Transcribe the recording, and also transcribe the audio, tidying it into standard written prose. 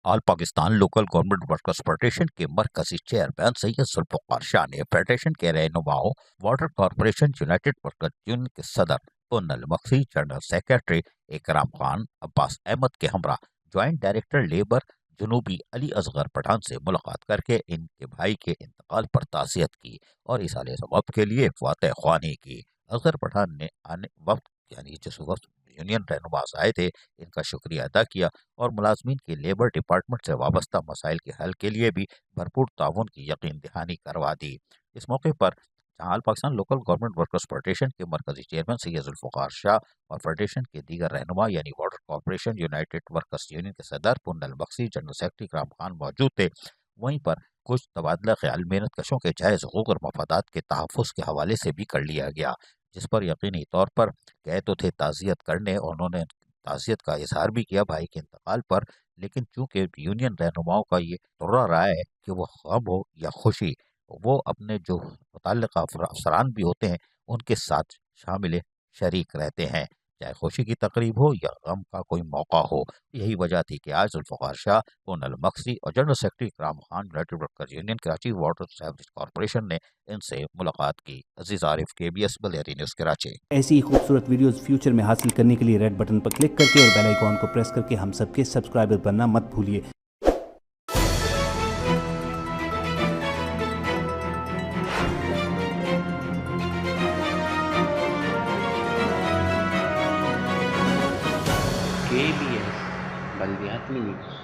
All Pakistan local government workers federation के मरकजी chairman Syed Zulfiqar Shah ने फेडरेशन के रहनुमाओं, water corporation united workers union के सदर पुन्नल मक्सी, जनरल सेक्रेटरी इकराम खान, अब्बास अहमद के हमरा ज्वाइंट डायरेक्टर लेबर जनूबी अली असगर पठान से मुलाकात करके इनके भाई के इंतकाल पर ताज़ियत की और इसाले सबब के लिए वातः ख्वानी की। असगर पठान ने आने वक्त यानी जिस वक्त यूनियन रहनुमास आए थे, इनका शुक्रिया अदा किया और मुलाजमीन की लेबर डिपार्टमेंट से वाबस्ता मसाइल के हल के लिए भी भरपूर ताउन की यकीन दहानी करवा दी। इस मौके पर जहाँ all Pakistan local government workers federation के मरकजी चेयरमैन सैयद जुल्फ़िकार शाह और फेडरेशन के दीगर रहनुमा यानी water corporation united workers union के सदर पुन्नल बख्शी, जनरल सेक्रेटरी इकराम खान मौजूद थे, वहीं पर कुछ तबादला ख्याल मेहनत कशों के जायज़ हुकूक और मफादात के तहफ़्फ़ुज़ के हवाले से भी कर लिया गया, जिस पर यकीनी तौर पर गए तो थे ताज़ियत करने और उन्होंने ताज़ियत का इजहार भी किया भाई के इंतकाल पर। लेकिन चूंकि यूनियन रहनुमाओं का ये तुर्रा रहा है कि वो गम हो या खुशी, वो अपने जो मुतल्लिक़ा अफसरान भी होते हैं उनके साथ शामिल शरीक रहते हैं, चाहे खुशी की तकरीब हो या गम का कोई मौका हो। यही वजह थी कि आज जुल्फ़िकार शाह, पूनल मक्सी और जनरल सेक्रेटरी इकराम Khan United workers union Karachi water sewerage corporation ने इनसे मुलाकात की। अजीज़ आरिफ, KBS बलियारी न्यूज़ कराची। ऐसी ही खूबसूरत वीडियोस फ्यूचर में हासिल करने के लिए रेड बटन पर क्लिक करके और बेल आइकॉन को प्रेस करके हम सबके सब्सक्राइबर बनना मत भूलिए। KBS Baliyari news.